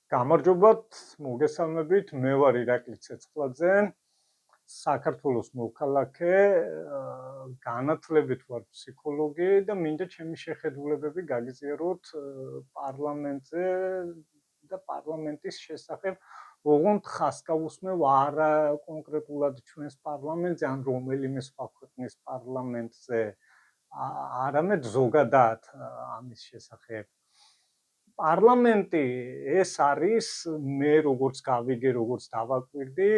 გამარჯობათ, მოგესალმებით, მე ვარ ირაკლი ცეცხლაძე, საქართველოს მოქალაქე, განათლებით ვარ ფსიქოლოგი და მინდა ჩემი შეხედულებები გაგიზიაროთ პარლამენტზე და პარლამენტის შესახებ, ოღონდ ხას გავუსმევ არა კონკრეტულად ჩვენს პარლამენტზე, ან რომელიმე სხვა ქვეყნის პარლამენტზე, არამედ ზოგადად ამის შესახებ. პარლამენტი ეს არის მე როგორც გავიგე, როგორც დავაკვირდი,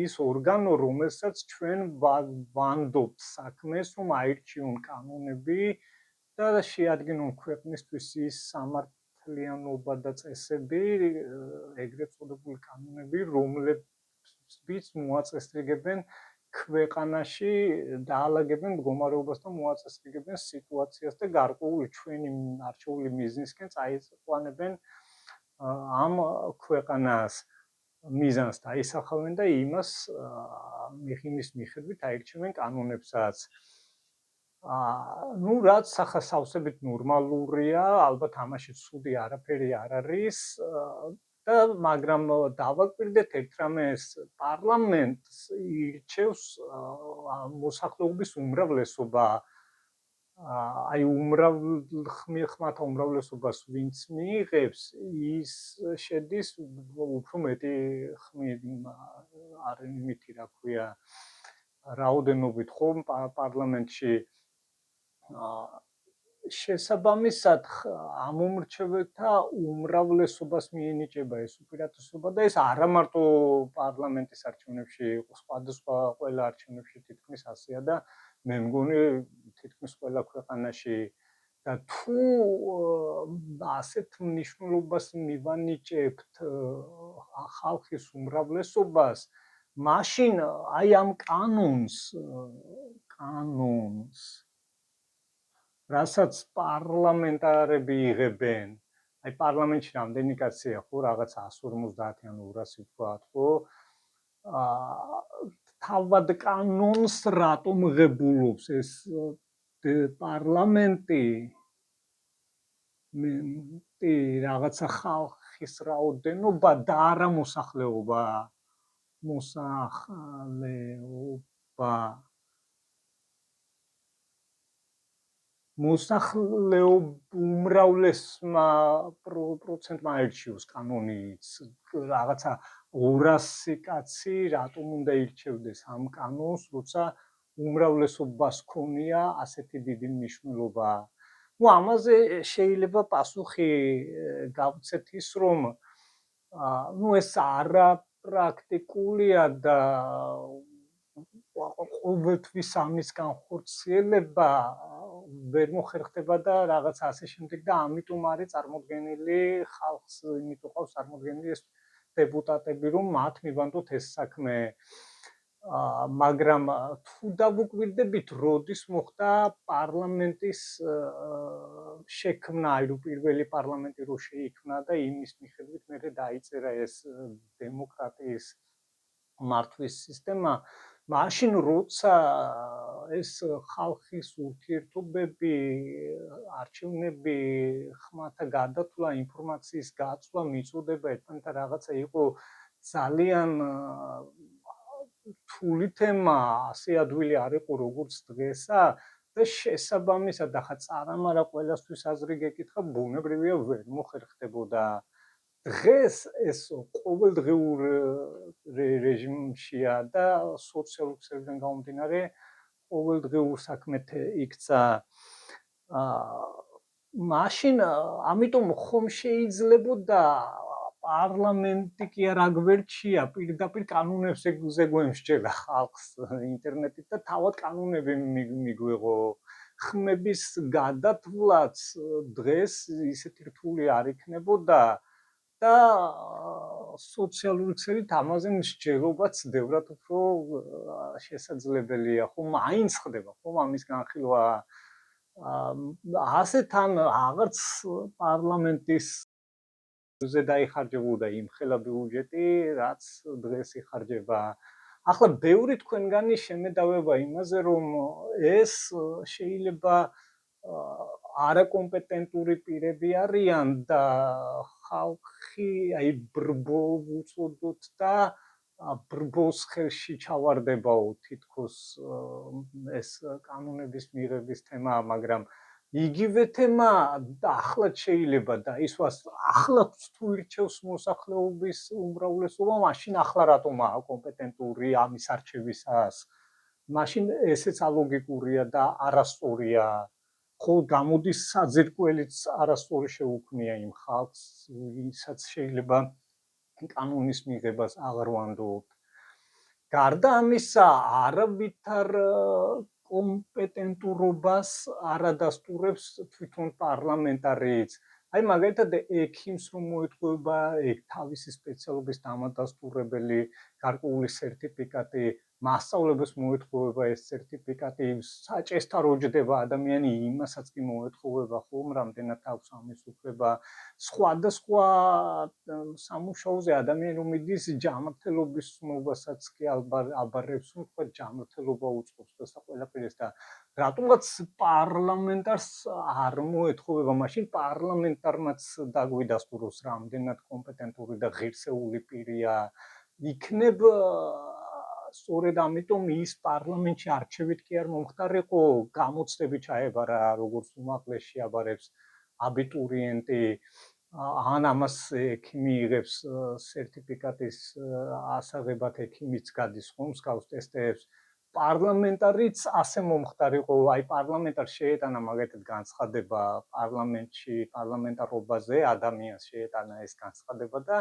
ის ორგანო, რომელსაც ჩვენ ვანდობთ საქმეს, რომ აირჩიონ კანონები და შეადგინონ ქვეყნისთვის ის სამართლიანობა და წესები, ეგრეთ წოდებული კანონები, რომლებიც მოაწესრიგებენ ქვეყანაში დაალაგებენ მდგომარეობას და მოაწესრიგებენ სიტუაციას და გარკვეული ჩვენი არჩეული მიზნისკენ წაიყვანებენ ამ ქვეყანას მიზანს დაისახავენ და იმის მიხედვით აირჩევენ კანონებსაც. რაც სახასავსებით ნორმალურია, ალბათ ამაში ცუდი არაფერი არ არის. მაგრამ დავაკვირდეთ ერთ რამეს, პარლამენტს ირჩევს მოსახლეობის უმრავლესობა. აი ხმათა უმრავლესობას ვინც მიიღებს, ის შედის უფრო მეტი ხმით არ იმითი, რა ქვია, რაოდენობით ხომ პარლამენტში შესაბამისად ამომრჩეველთა უმრავლესობას მიენიჭება ეს უპირატესობა და ეს არა მარტო პარლამენტის არჩევნებში, სხვადასხვა ყველა არჩევნებში თითქმის ასეა და მე მგონი თითქმის ყველა ქვეყანაში და თუ ასეთ მნიშვნელობას მივანიჭებთ ხალხის უმრავლესობას, მაშინ აი ამ კანონს რასაც პარლამენტარები იღებენ, აი პარლამენტში რამდენი კაცია, ხო, რაღაც 150 ან 200 ვთქვათ, ხო? თავად კანონს რატომ ღებულობს ეს პარლამენტი? რაღაცა ხალხის რაოდენობა და არა მოსახლეობა. უმრავლესმა პროცენტმა აირჩიოს კანონიც, რაღაცა 200 კაცი რატომ უნდა ირჩევდეს ამ კანონს, როცა უმრავლესობას ქონია ასეთი დიდი მნიშვნელობა. ამაზე შეიძლება პასუხი გავცეთ ის, რომ ეს არაპრაქტიკულია და ყოველთვის ამის განხორციელება ვერ მოხერხდება და რაღაც ასე შემდეგ და ამიტომ არის წარმოდგენილი ხალხს, იმიტომ ყავს წარმოდგენილი ეს დეპუტატები, რომ მათ მივანდოთ ეს საქმე. მაგრამ თუ დავუკვირდებით, როდის მოხდა პარლამენტის შექმნა, აი პირველი პარლამენტი რო შეიქმნა და იმის მიხედვით მერე დაიწერა ეს დემოკრატიის მართვის სისტემა, მაშინ როცა ეს ხალხის ურთიერთობები, არჩევნები, ხმათა გადათვლა, ინფორმაციის გაცვლა, მიწოდება ერთმანეთთან რაღაცა იყო ძალიან რთული თემა, ასე ადვილი არ იყო როგორც დღესა და შესაბამისად ახლა წარამარა ყველასთვის აზრი გეკითხა, ბუნებრივია ვერ მოხერხდებოდა. დღეს ეს ყოველდღიურ რეჟიმშია და სოციალურ ქსელებიდან გამომდინარე ყოველდღიურ საქმეთ იქცა. მაშინ ამიტომ ხომ შეიძლებოდა პარლამენტი კი არ აგვერჩია, პირდაპირ კანონებს ზეგუემსჯელა ხალხს ინტერნეტით და თავად კანონები მიგვიღო. ხმების გადათვლაც დღეს ისეთი რთული არ იქნებოდა და სოციალური ქსელით ამაზე მსჯელობაც ბევრად უფრო შესაძლებელია, ხომ მაინც ხდება, ხომ ამის განხილვა. ასეთან აღარც პარლამენტის ზე დაიხარჯებოდა იმხელა ბიუჯეტი, რაც დღეს იხარჯება. ახლა ბევრი თქვენგანი შემედავება იმაზე, რომ ეს შეიძლება არაკომპეტენტური პირები არიან და ხალხი აი ბრბო უწოდოთ და ბრბოს ხელში ჩავარდებაო თითქოს ეს კანონების მიღების თემა, მაგრამ იგივე თემა ახლაც შეიძლება დაისვას, ახლაც თუ ირჩევს მოსახლეობის უმრავლესობა, მაშინ ახლა რატომაა კომპეტენტური ამის არჩევისას? მაშინ ესეც ალოგიკურია და არასწორია. ხო გამოდის საძირკველიც არასწორი შეუქმნია იმ ხალხს, ვისაც შეიძლება კანონის მიღებას აღარ ვანდობთ. გარდა ამისა, არავითარ კომპეტენტურობას არ ადასტურებს თვითონ პარლამენტარიც. აი მაგალითად ექიმს რომ მოეთხოვება თავისი სპეციალობის დამადასტურებელი გარკვეული სერტიფიკატი, მასწავლებელს მოეთხოვება ეს სერტიფიკატი, საჭესთან როჯდება ადამიანი, იმასაც კი მოეთხოვება ხომ, რამდენად აქვს ამის უფლება. სხვადასხვა სამუშაოზე ადამიანი რომ მიდის ჯანმრთელობის ცნობასაც კი აბარებს, რომ თქვა ჯანმრთელობა უწყობს და ყველაფერს და რატომაც პარლამენტარს არ მოეთხოვება, მაშინ პარლამენტარმაც დაგვიდასტუროს რამდენად კომპეტენტური და ღირსეული პირია იქნებ სწორედ ამიტომ ის პარლამენტში არჩევით კი არ მომხდარიყო, გამოცდები ჩაებარა როგორც უმაღლესი აბარებს აბიტურიენტი ან ამას ექიმი იღებს სერტიფიკატის ასაღებად ექიმიც გადის ხომ მსგავს ტესტებს პარლამენტარიც ასე მომხდარიყო აი პარლამენტარს შეეტანა მაგათად განცხადება პარლამენტში პარლამენტარობაზე ადამიანს შეეტანა ეს განცხადება და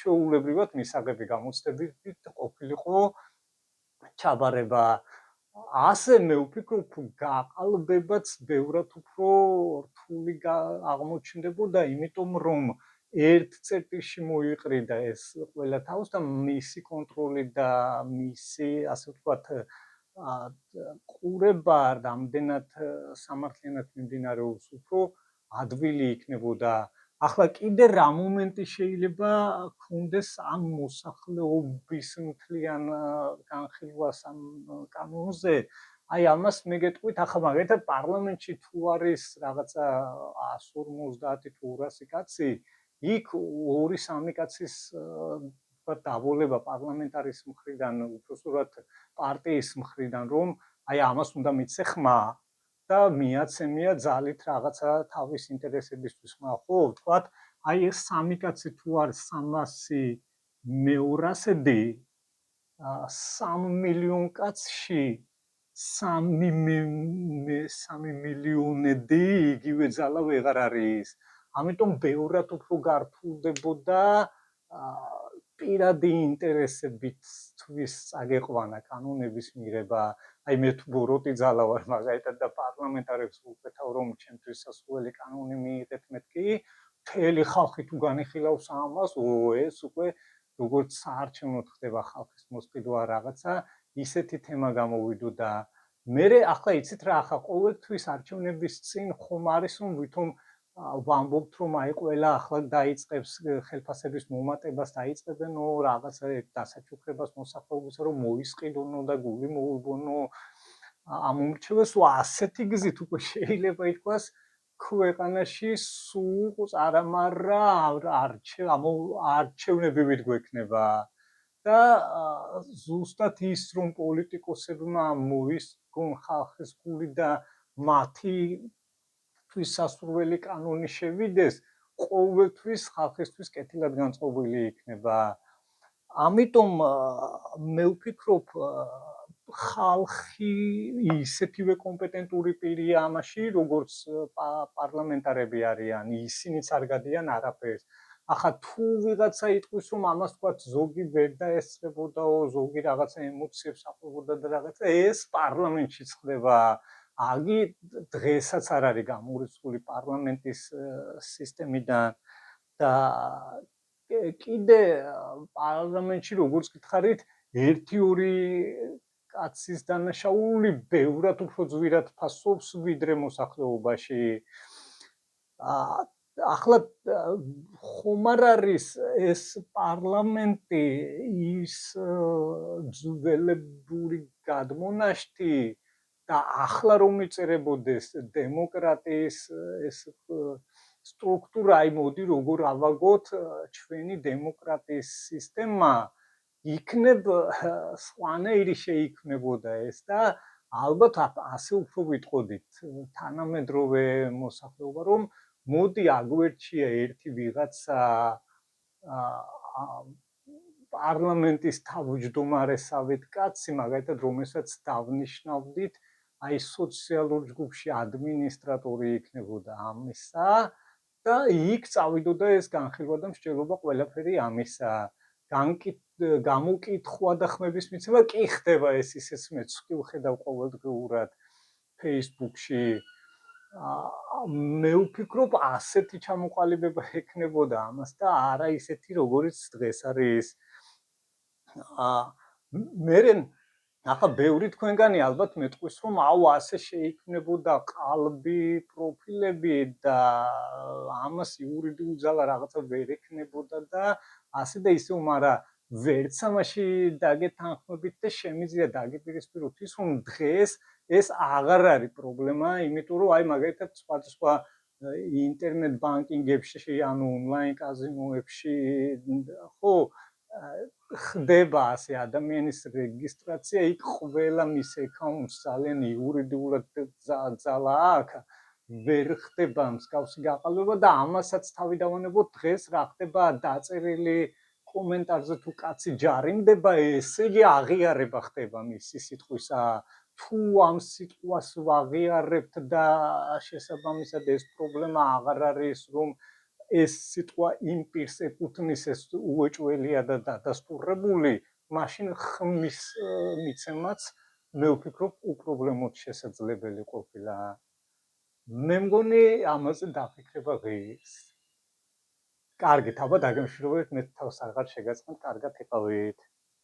ჩვეულებრივად მისაღები გამოცდებით ყოფილიყო ჩაბარება ასე მე ვფიქრობ გაყალბებაც ბევრად უფრო რთული აღმოჩნდებოდა იმიტომ რომ ერთ წერტილში მოიყრიდა ეს ყველა თავს და მისი კონტროლი და მისი ასე ვთქვათ ყურება რამდენად სამართლიანად მიმდინარეობს უფრო ადვილი იქნებოდა ახლა კიდე რა მომენტი შეიძლება ქონდეს ამ მოსახლეობის მთლიან განხილვას ამ კანონზე აი ამას მე გეტყვით ახლა მაგალითად პარლამენტში თუ არის რაღაცა 150 თუ 200 კაცი იქ 2-3 კაცის დავალება პარლამენტარის მხრიდან უпроსტად პარტიის მხრიდან რომ აი ამას უნდა მიცე ხმა და მიაცემია ძალით რაღაცა თავის ინტერესებისთვის ხმა ხო ვთქვათ აი ეს 3 კაცი თუ არის 300 მე200-დი 3 მილიონ კაცში 3 მილიონედი იგივე ძალა ვეღარ არის ამიტომ ბევრად უფრო გართულდებოდა პირადი ინტერესებისთვის წაგეყვანა კანონების მიღება აი მე თუ ბოროტი ძალა ვარ მაგალითად და პარლამენტარებს ვუყეთავ რომ ჩემთვის სასურველი კანონი მიიღეთ მეთქი მთელი ხალხი თუ განიხილავს ამას ეს უკვე როგორც საარჩევნოდ ხდება ხალხის მოსყიდვა რაღაცა ისეთი თემა გამოვიდოდა მე ახლა იცით რა ახლა ყოველთვის არჩევნების წინ ხომ არის რომ ვითომ ვამბობთ რომ აი ყველა ახლა დაიწყებს ხელფასების მომატებას დაიწყებენო რაღაცა დასაჩუქრებას მოსახლეობისა რომ მოისყიდონო და გული მოუვბონო ამ უმრჩევას ასეთი გზით უკვე შეიძლება ითქვას ქვეყანაში სულ წარამარა არჩევნებივით გვექნება და ზუსტად ის რომ პოლიტიკოსებმა მოისგონ ხალხის გული და მათი სასურველი კანონი შევიდეს ყოველთვის ხალხისთვის კეთილად განწყობილი იქნება ამიტომ მე ვფიქრობ ხალხი ისეთივე კომპეტენტური პირია ამაში როგორც პარლამენტარები არიან ისინიც არ გადიან არაფერს ახლა თუ ვიღაცა იტყვის რომ ამას თქვა ზოგი ვერ დაესწრებოდაო ზოგი რაღაცა ემოციებს აყვებოდა და რაღაცა ეს პარლამენტშიც ხდება აგი დღესაც არ არის გამორიცხული პარლამენტის სისტემიდან და კიდე პარლამენტში როგორც გითხარით 1-2 კაცის დანაშაული ბევრად უფრო ძვირად ფასობს ვიდრე მოსახლეობაში ახლა ხომ არ არის ეს პარლამენტი ის ძველებური გადმონაშთი და ახლა რომ იწერებოდეს დემოკრატიის ეს სტრუქტურა, აი მოდი როგორ ავაგოთ ჩვენი დემოკრატიის სისტემა, იქნებ სხვანაირი შეიქმნებოდა ეს და ალბათ ასე უფრო ვიტყოდით თანამედროვე მოსახლეობა, რომ მოდი აგვერჩია ერთი ვიღაცა პარლამენტის თავმჯდომარესავით კაცი, მაგალითად, რომელსაც დავნიშნავდით, აი სოციალურ ჯგუფში ადმინისტრატორი იქნებოდა ამისა და იქ წავიდოდა ეს განხილვა და მსჯელობა ყველაფერი ამისა. გამოკითხვა და ხმების მიცემა კი ხდება ეს ისეც მეც კი ვხედავ ყოველდღიურად Facebook-ში. მე ვფიქრობ ასეთი ჩამოყალიბება ექნებოდა ამას და არა ისეთი როგორიც დღეს არის. მერე ახლა ბევრი თქვენგანი ალბათ მეტყვის რომ აუ ასე შეიქმნებოდა ყალბი პროფილები და ამას იურიდიული ძალა რაღაცა ვერ ექნებოდა და ასე და ისე, მაგრამ ვერც ამაში დაგეთანხმებით და შემიძლია დაგიპირისპიროთ ის, რომ დღეს ეს აღარ არის პრობლემა, იმიტომ რომ აი მაგალითად სხვა ინტერნეტ ბანკინგებში, ანუ ონლაინ კაზინოებში, ხო, ხდება ასე ადამიანის რეგისტრაცია, იქ ყველა მის აკაუნტს ძალიან იურიდიულად ძალა აქვს, ვერ ხდება მსგავსი გაყალბება და ამასაც თავი დავანებოთ დღეს რა ხდება დაწერილი კომენტარზე თუ კაცი ჯარიმდება, ესე იგი აღიარება ხდება მისი სიტყვისა. თუ ამ სიტყვას ვაღიარებთ და შესაბამისად ეს პრობლემა აღარ არის, რომ ეს სიტყვა იმ პირს ეკუთვნის, ეს უეჭველია და დადასტურებული, მაშინ ხმის მიცემაც მე ვფიქრობ უპრობლემოდ შესაძლებელი ყოფილა. მე მგონი ამაზე დაფიქრება ღირს. კარგით, აბა დაგემშვიდობებით, მე თავს აღარ შეგაწყნით, კარგად იყავით.